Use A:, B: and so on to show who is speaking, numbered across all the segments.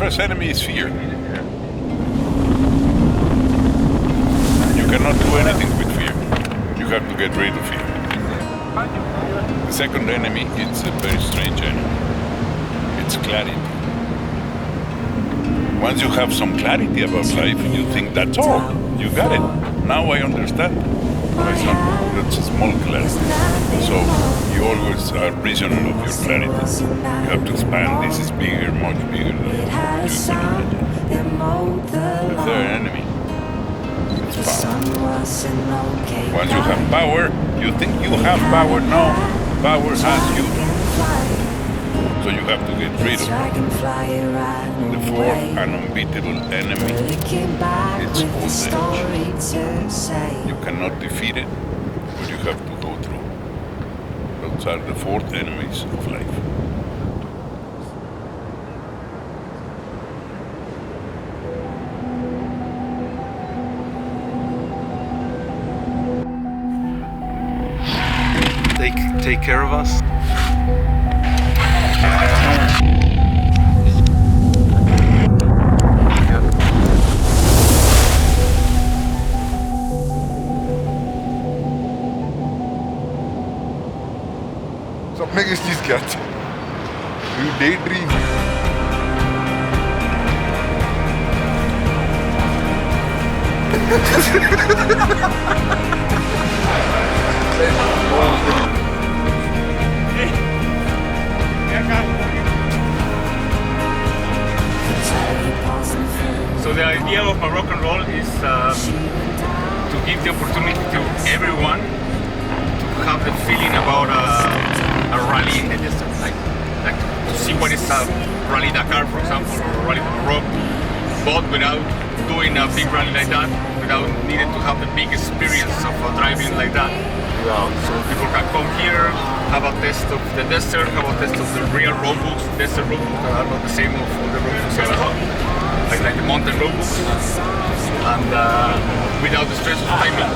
A: first enemy is fear. You cannot do anything with fear. You have to get rid of fear. The second enemy is a very strange enemy. It's clarity. Once you have some clarity about life, you think that's all. You got it. Now I understand. That's a small clarity. So you always are prisoner of your clarity. You have to expand. This is bigger, much bigger than you can imagine. The third enemy is power. Once you have power, you think you have power. No, power has you. So you have to get rid of it. The fourth and unbeatable enemy, it's old age. You cannot defeat it, but you have to go through. Those are the fourth enemies of life.
B: Take care of us.
C: सपने किस चीज के आते? You daydream.
D: So the idea of Morocc'n Roll is to give the opportunity to everyone to have the feeling about a rally in the desert, like to see what is a rally Dakar, for example, or a rally Morocco, but without doing a big rally like that, without needing to have the big experience of driving like that. So people can come here, have a test of the desert, have a test of the real roadbooks, desert roadbooks that are not the same of all the roadbooks around, like the mountain roadbooks, and without the stress of timing.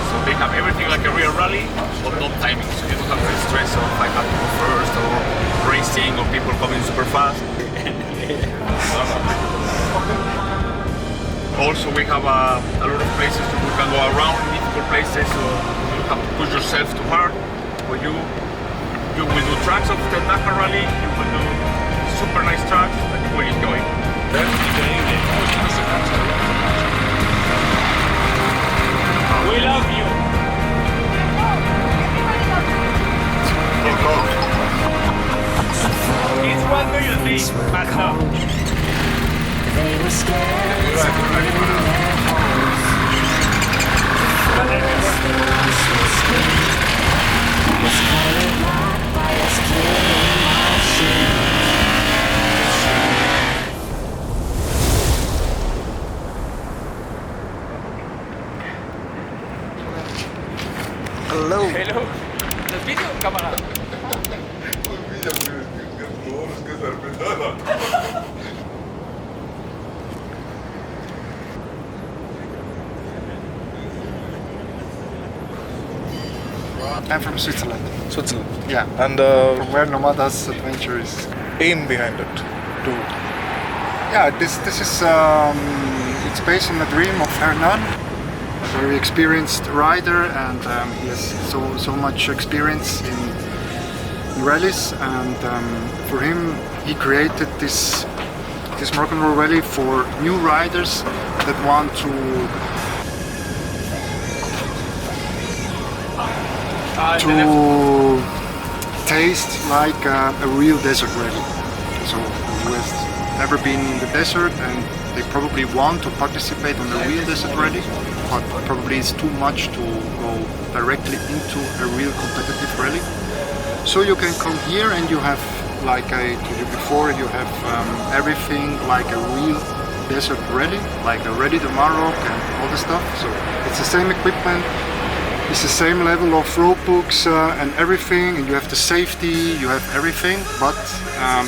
D: So they have everything like a real rally, but not timing. So you don't have the stress of I have to go first, or racing, or people coming super fast. Also, we have a lot of places you can go around, difficult places, so you have to push yourself too hard. But you will do tracks of the Dakar rally, you will do super nice tracks that you will enjoy. We love you. It's what do you think, Matt?
E: They were scared to leave their homes. First the rush was screamed. Was colored black by us killing machines.
B: Hello.
D: Hello. ¿Los video cámara?
F: I'm from Switzerland.
B: Switzerland.
F: Yeah.
B: And
F: From where Nomada's adventure is.
B: aim behind it. To
F: Yeah, this is it's based on the dream of Hernan, a very experienced rider, and he has so much experience in rallies. And for him, he created this Morocc'n Roll rally for new riders that want to taste like a real desert rally. So who has never been in the desert and they probably want to participate on the real desert rally, but probably it's too much to go directly into a real competitive rally. So you can come here and you have, like I told you before, you have everything like a real desert rally, like a Rally de Maroc and all the stuff. So it's the same equipment. It's the same level of roadbooks and everything, and you have the safety, you have everything, but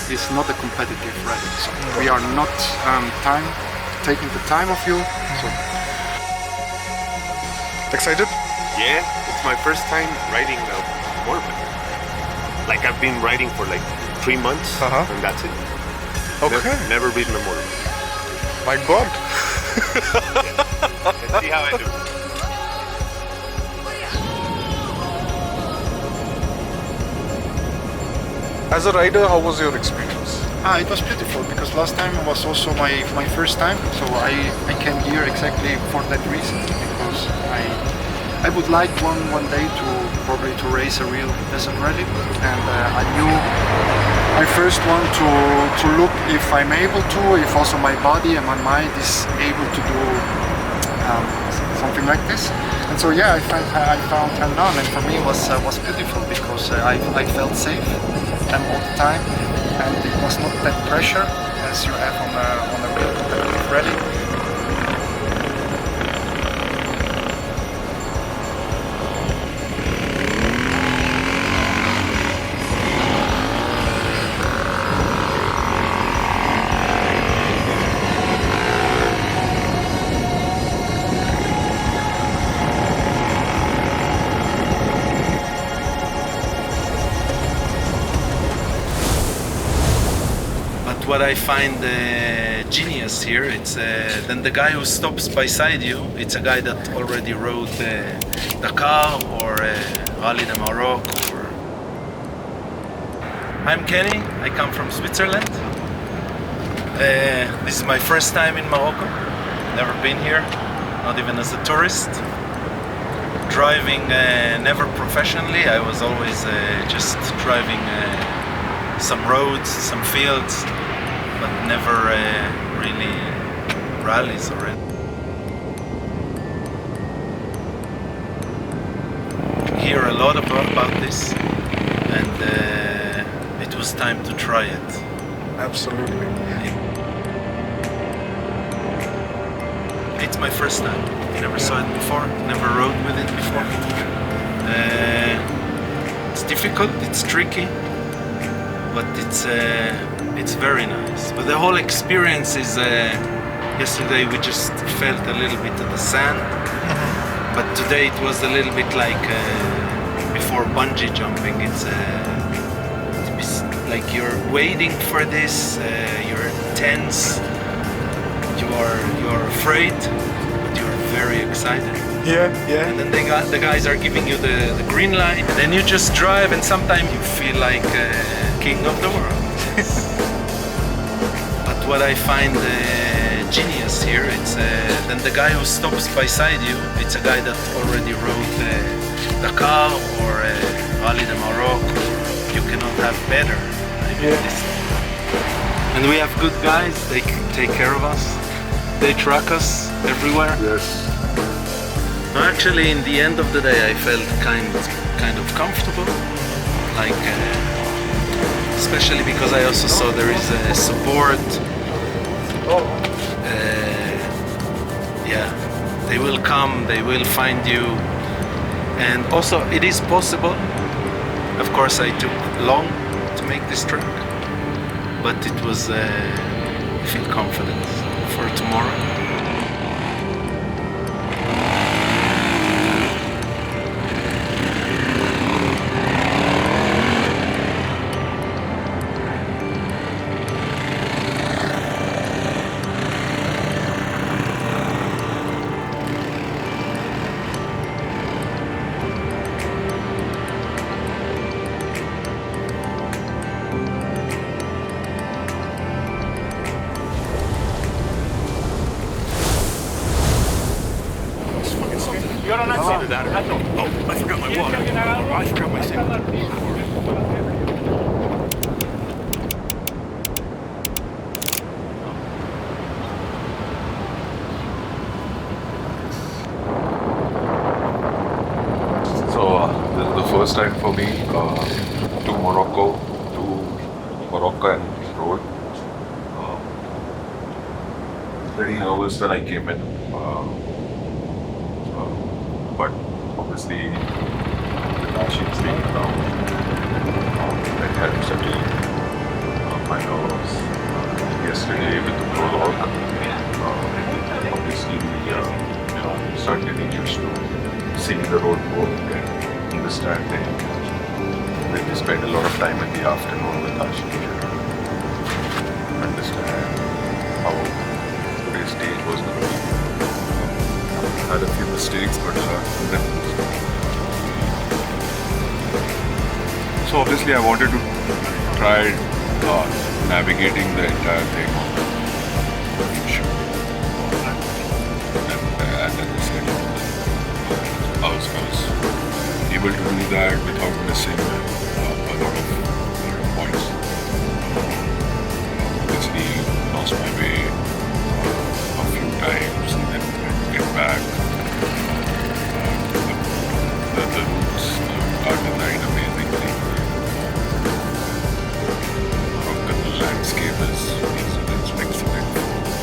F: it's not a competitive rally. So we are not taking the time of you. So.
B: excited?
G: Yeah, it's my first time riding a motorbike. Like I've been riding for like 3 months, and that's it.
B: Okay.
G: Never beaten a motor.
B: My God.
G: Let's see how I do.
B: As a rider, how was your experience?
F: It was beautiful because last time was also my first time, so I came here exactly for that reason, because I would like one day to probably to race a real desert rally, and I knew I first want to look if I'm able to, if also my body and my mind is able to do something like this. And so yeah, I found Tamron, and for me it was beautiful because I felt safe all the time, and it was not that pressure as you have on a real competitive rally.
H: What I find genius here, it's then the guy who stops beside you, it's a guy that already rode Dakar or Rally de Morocco. I'm Kenny, I come from Switzerland. This is my first time in Morocco, never been here, not even as a tourist. Driving never professionally, I was always just driving some roads, some fields, but never really rallies or anything. Hear a lot about this, and it was time to try it.
B: Absolutely.
H: It's my first time. Never saw it before. Never rode with it before. It's difficult. It's tricky, but it's very nice. But the whole experience is. Yesterday we just felt a little bit of the sand, but today it was a little bit like before bungee jumping. It's like you're waiting for this. You're tense. You're afraid, but you're very excited.
B: Yeah.
H: And then the guys are giving you the green light. And then you just drive, and sometimes you feel like king of the world. But what I find genius here, it's then the guy who stops beside you, it's a guy that already rode Dakar or Rally de Morocco. You cannot have better. And we have good guys, they take care of us. They track us everywhere.
C: Yes.
H: Actually, in the end of the day, I felt kind of comfortable, like especially because I also saw there is a support. Yeah, they will come, they will find you, and also it is possible. Of course, I took long to make this track, but it was. I feel confident for tomorrow.
D: You're on that.
A: Oh, I forgot my water. I forgot my sandwich.
C: So this is the first time for me to Morocc'n Roll. Very nervous when I came in, but obviously the machines being around, it helped settle my nerves. Yesterday with the prologue, obviously we start getting used to seeing the roadbook and understanding. Then we spend a lot of time in the afternoon with Harshest. understand how today's stage was going to be. Had a few mistakes, but so obviously I wanted to try navigating the entire thing on the show. And as I said, I was able to do that without missing a lot of points. Obviously lost my way a few times and then get back. The routes are designed amazingly. The landscape is excellent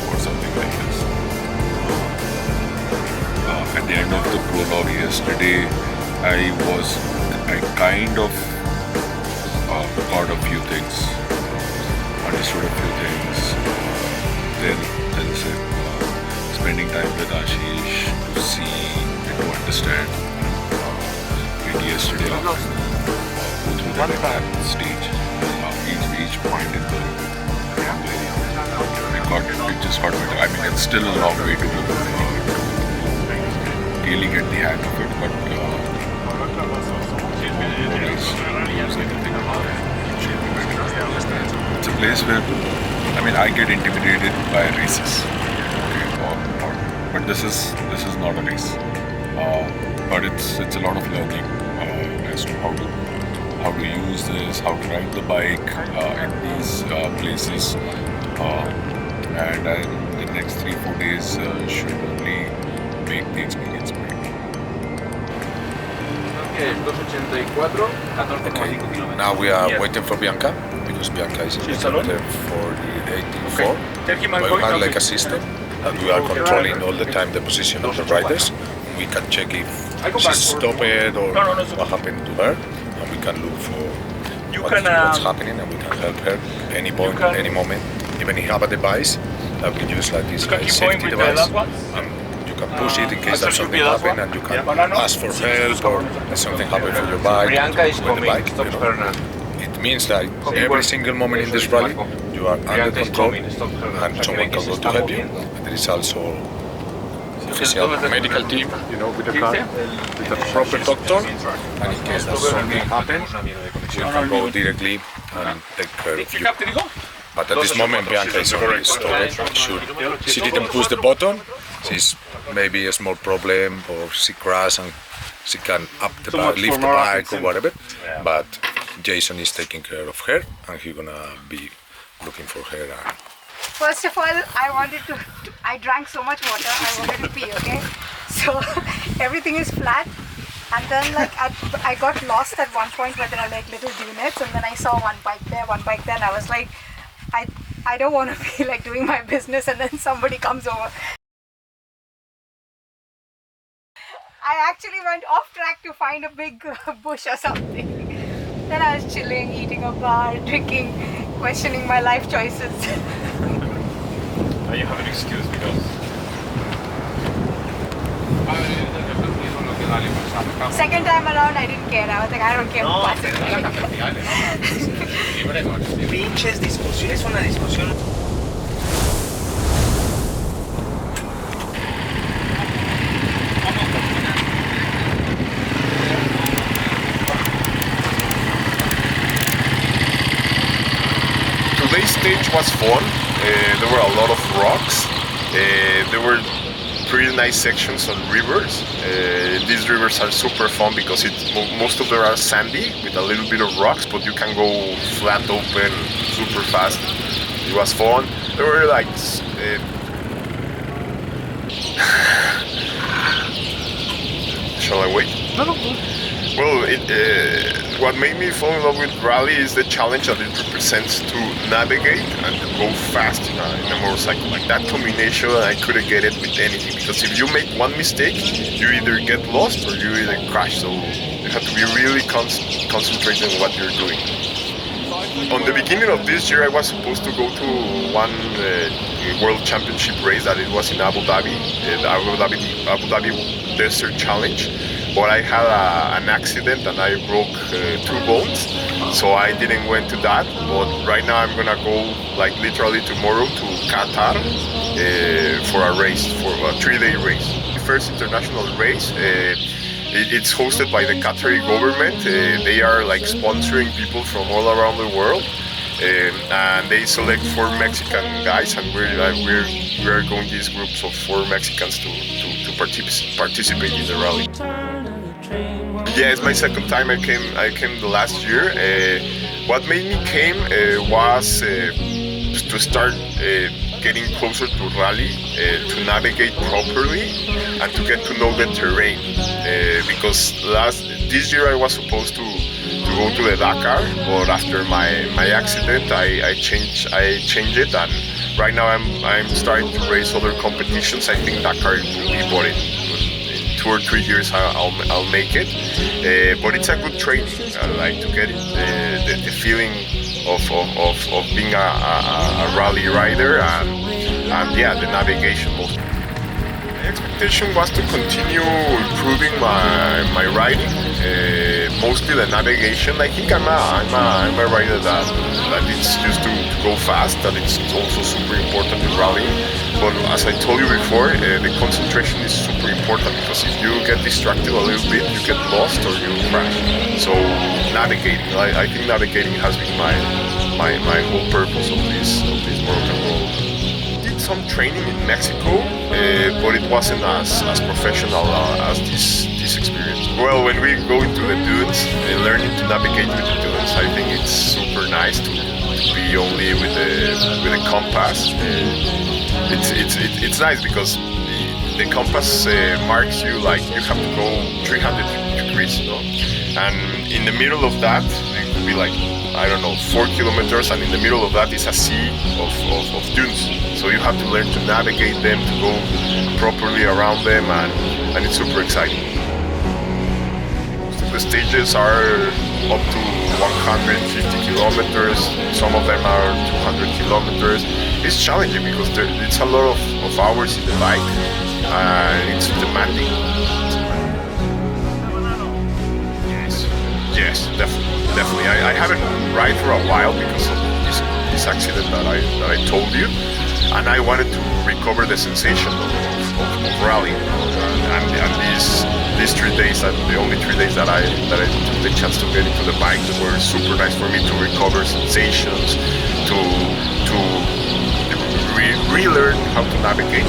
C: for something like this. At the end of the prologue yesterday, I kind of got a few things, understood a few things. Then, as I said, spending time with Ashish to see and to understand it yesterday, go through the entire stage, each point in the it just got better. I mean, it's still a long way to really get the hang of it, but it's a place where, I mean, I get intimidated by races, okay, but this is not a race, but it's a lot of learning as to how to use this, how to ride the bike in these places, and the next 3-4 days should only make the experience great.
I: Okay, now we are waiting for Bianca, because Bianca is in kilometer 84. We have like a system that we are controlling all the time the position of the riders. We can check if she's stopped or what happened to her, and we can look for what's happening, and we can help her any point, any moment. Even if you have a device that we use like this safety device, you can push it in case that something happens, and you can ask for help or if something happens for your bike, with the bike, you know. It means that every single moment in this rally you are under control and someone can go to help you. And there is also official medical team, you know, with the car, with a proper doctor, and in case that something happens, you can go directly and take care of you. But at this moment, Bianca is already stopped. She didn't push the button. She's maybe a small problem, or she crashed and she can lift the bike or whatever. But Jason is taking care of her, and he's gonna be looking for her.
J: First of all, I drank so much water, I wanted to pee, okay? So everything is flat, and then like I got lost at one point where there are like little dunettes, and then I saw one bike there, and I was like, I don't want to be like doing my business and then somebody comes over. I actually went off track to find a big bush or something. Then I was chilling, eating a bar, drinking, questioning my life choices.
D: You have an excuse because...
J: Second time around, I didn't care. I was like, I don't care who passes me.
K: Pinches discusión, es una discusión.
G: Today's stage was fun. There were a lot of rocks. There were pretty nice sections on rivers. These rivers are super fun because most of them are sandy with a little bit of rocks, but you can go flat open super fast. It was fun. There were like shall I wait? No. Well, what made me fall in love with rally is the challenge that it represents to navigate and to go fast in a motorcycle. Like that combination, I couldn't get it with anything, because if you make one mistake, you either get lost or you either crash. So you have to be really concentrated on what you're doing. On the beginning of this year, I was supposed to go to one World Championship race that it was in Abu Dhabi, the Abu Dhabi Desert Challenge. But I had an accident and I broke 2 bones. so I didn't went to that. But right now I'm gonna go like literally tomorrow to Qatar for a race, for a 3-day race. The first international race. It's hosted by the Qatari government. They are like sponsoring people from all around the world, and they select 4 Mexican guys, and we're going these groups of 4 Mexicans to participate in the rally. Yeah, it's my second time. I came the last year. What made me came was to start getting closer to rally, to navigate properly, and to get to know the terrain. Because this year I was supposed to go to the Dakar, but after my accident I changed it, and right now I'm starting to race other competitions. I think Dakar will be, but in 2 or 3 years I'll make it. But it's a good training, like to get the feeling of being a rally rider, and yeah, the navigation mostly. My expectation was to continue improving my riding, mostly the navigation. I think I'm a rider that it's used to go fast, and it's also super important in rallying. But as I told you before, the concentration is super important, because if you get distracted a little bit, you get lost or you crash. So navigating, I think navigating has been my whole purpose of this Morocc'n Roll. Did some training in Mexico, but it wasn't as professional as this experience. Well, when we go into the dunes and learning to navigate with the dunes, I think it's super nice to be only with the compass. It's nice because the compass marks you like you have to go 300 degrees, you know? And in the middle of that, it could be like, I don't know, 4 kilometers, and in the middle of that is a sea of dunes. So you have to learn to navigate them, to go properly around them, and it's super exciting. Most of the stages are up to 150 kilometers, some of them are 200 kilometers. It's challenging because it's a lot of hours in the bike, and it's demanding. Yes, definitely. I haven't ride for a while because of this accident that I told you, and I wanted to recover the sensation of rallying. And these 3 days, the only 3 days that I took the chance to get into the bike, were super nice for me to recover sensations, to relearn how to navigate.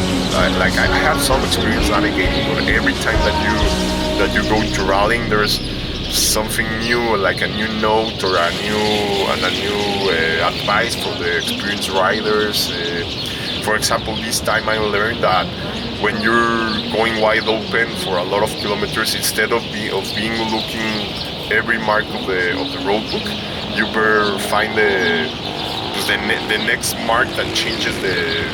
G: Like I have some experience navigating, but every time that you go into rallying, there's something new, like a new note or a new advice for the experienced riders. For example, this time I learned that when you're going wide open for a lot of kilometers, instead of being looking every mark of the road book, you better find the next mark that changes the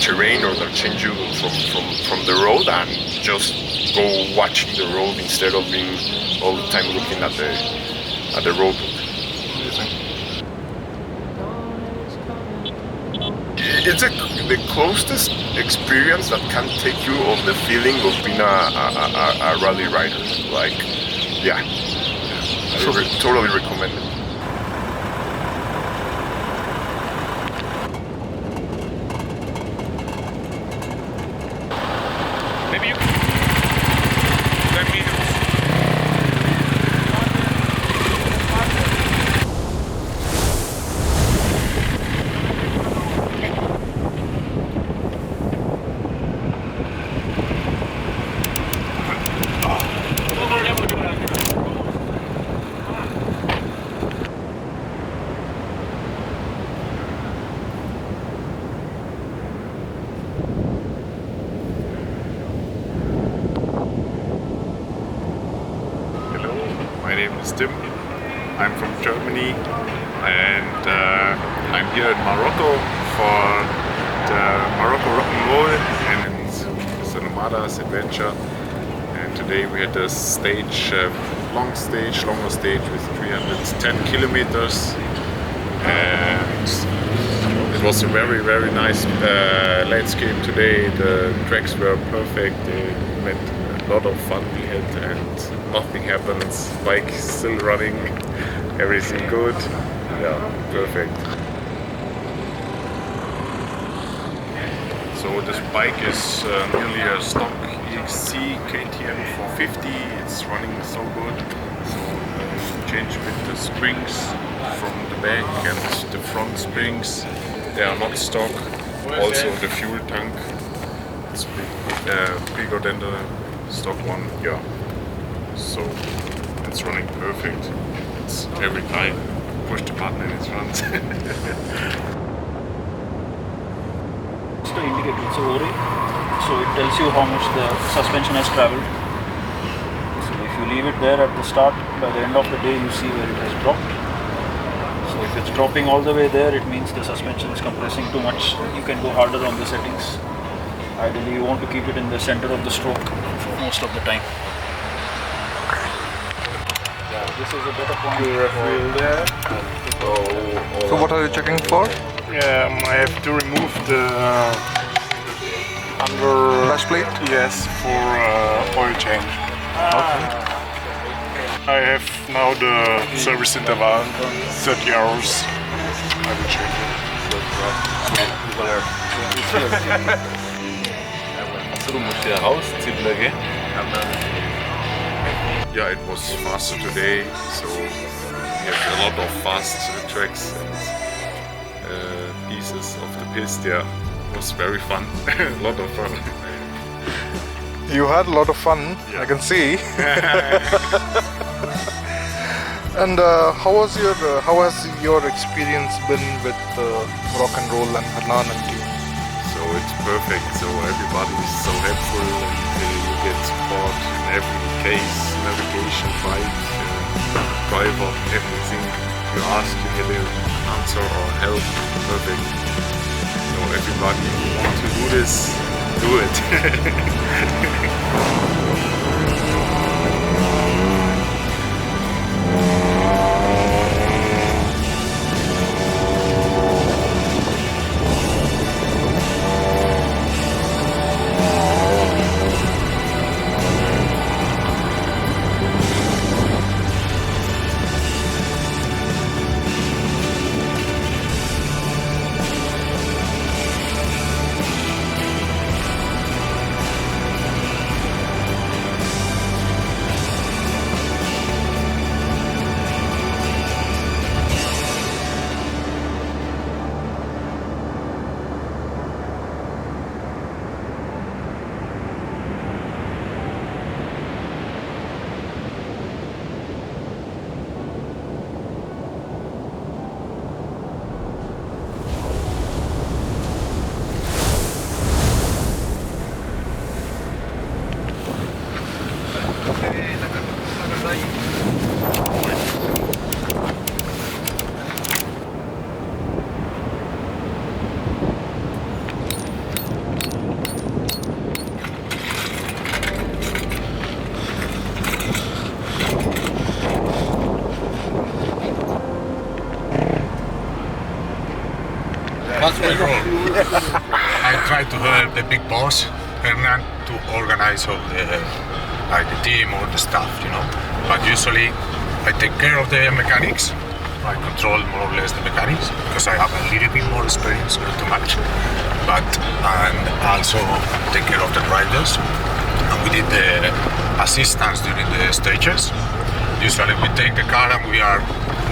G: terrain, or that changes you from the road, and just go watching the road instead of being all the time looking at the road book. It's the closest experience that can take you of the feeling of being a rally rider. Like, yeah, I totally recommend it.
D: Maybe you can let me know.
L: My name is Tim. I'm from Germany, and I'm here in Morocco for the Morocc'n Roll and the Nomada's adventure. And today we had a stage, longer stage with 310 kilometers, and it was a very, very nice landscape today. The tracks were perfect. They went lot of fun we had, and nothing happens. Bike still running, everything good. Yeah, perfect. So this bike is nearly a stock EXC KTM 450. It's running so good. So change with the springs from the back and the front springs. They are not stock. Also the fuel tank. It's bigger than the stock one. Yeah. So it's running perfect. It's every time. Push the button and it runs.
M: The indicator, it's a ORI, so it tells you how much the suspension has traveled. So if you leave it there at the start, by the end of the day you see where it has dropped. So if it's dropping all the way there, it means the suspension is compressing too much. You can go harder on the settings. Ideally you want to keep it in the center of the stroke for most of the time. Yeah, this is a better point.
L: Refuel there.
B: So what are you checking for?
L: I have to remove the under
B: Dash plate?
L: Yes, for oil change. I have now the service interval 30 hours. I will change it. Yeah, it was faster today, so we have a lot of fast tracks and pieces of the piste. Yeah, it was very fun. A lot of fun.
B: You had a lot of fun,
L: Yeah.
B: I can see. And how has your experience been with Morocc'n Roll and Hanan and team?
L: So it's perfect. So everybody is so helpful, and you get support in every case, navigation, bike, driver, everything. You ask, you get an answer or help. Perfect. So everybody who wants to do this, do it.
I: I try to help the big boss, Hernan, to organize all the team or the staff, you know. But usually I take care of the mechanics. I control more or less the mechanics because I have a little bit more experience, not too much. And also take care of the riders. And we did the assistance during the stages. Usually we take the car and we are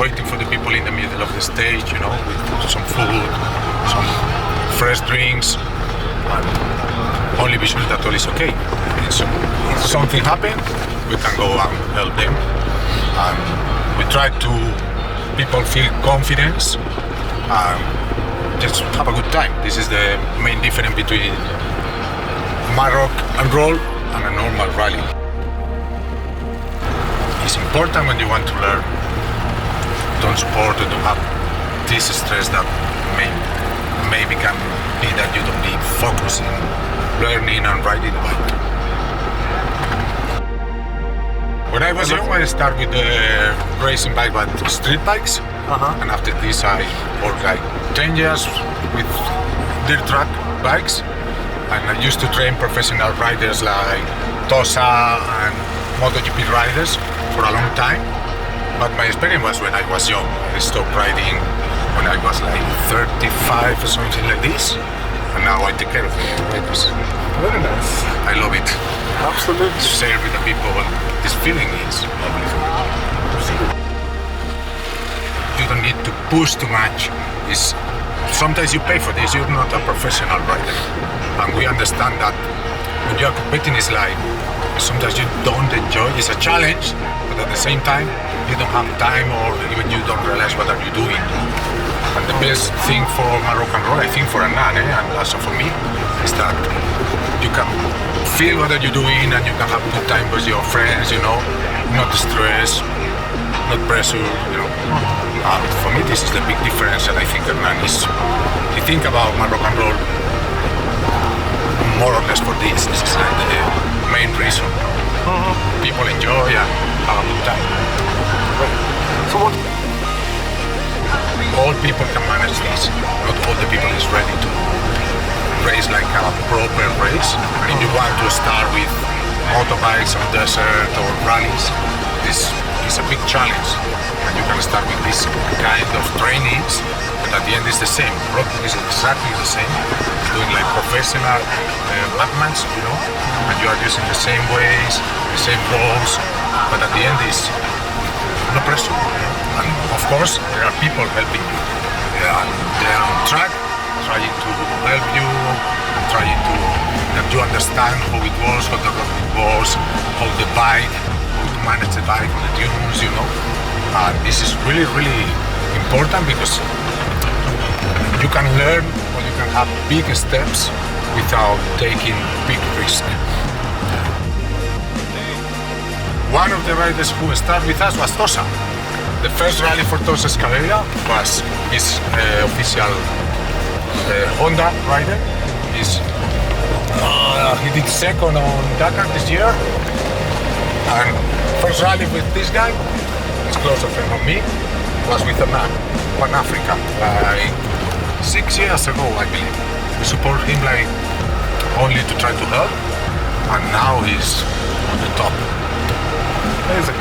I: waiting for the people in the middle of the stage, you know, with some food, some fresh drinks, and only be sure that all is okay. So if something happens, we can go and help them. And we try to people feel confidence and just have a good time. This is the main difference between Morocc'n Roll and a normal rally. It's important when you want to learn. Don't support or don't have this stress that maybe can be that you don't be focusing, learning and riding the bike. When I was young, I started with the racing bike, but street bikes. And after this, I worked like 10 years with dirt track bikes. And I used to train professional riders like Tosa and MotoGP riders for a long time. But my experience was when I was young. I stopped riding when I was like 35 or something like this. And now I take care of it.
B: Very nice.
I: I love it.
B: Absolutely.
I: To share with the people what this feeling is. You don't need to push too much. Sometimes you pay for this, you're not a professional rider. And we understand that when you are competing, it's like sometimes you don't enjoy, it's a challenge, but at the same time, you don't have time or even you don't realize what are you doing. And the best thing for Morocc'n Roll, I think for Annan, and also for me, is that you can feel what are you doing and you can have good time with your friends, not stress, not pressure, for me this is the big difference that I think Annan is. You think about Morocc'n Roll more or less for this. This is like the main reason. People enjoy and have a good time.
B: So what?
I: All people can manage this. Not all the people is ready to race like a proper race. And if you want to start with motorbikes on desert or rallies, this is a big challenge. And you can start with this kind of trainings, but at the end it's the same. Roadbook is exactly the same. Doing like professional mapmans, and you are using the same ways, the same roads, but at the end is no pressure. And of course, there are people helping you. They are on track, trying to help you, trying to let you understand how it was, how the road was, how the bike, how to manage the bike on the dunes, And this is really, really important because you can learn or you can have big steps without taking big risks. One of the riders who started with us was Tosa. The first rally for Tosa Scalera was his official Honda rider. He did second on Dakar this year. And first rally with this guy, he's closer friend of me, was with Annan, Pan Africa, like 6 years ago, I believe. We support him like only to try to help, and now he's on the top. Amazing.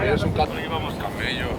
I: Es un camello.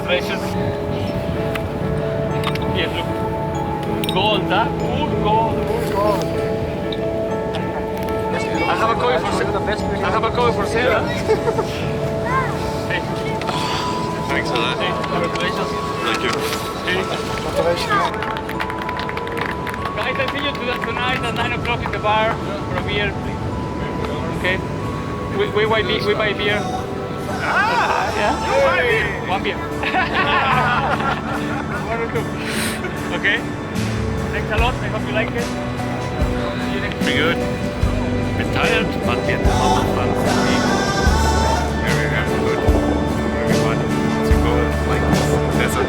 D: Congratulations. Yes, look. Gold, huh? Full gold. Full gold. I have a coin for sale. I have a coin for sale. Huh? Hey. Thanks a lot. Hey, congratulations. Thank you. Hey. Congratulations. Guys, I see you tonight at 9 o'clock in the bar for a beer. Okay. We buy beer. Ah, yeah. One beer. One or two. Okay. Thanks a lot. I hope you like it. See you next week.
A: Pretty good. Bit tired, but yet a lot of fun. Very, very good. Very fun to go like desert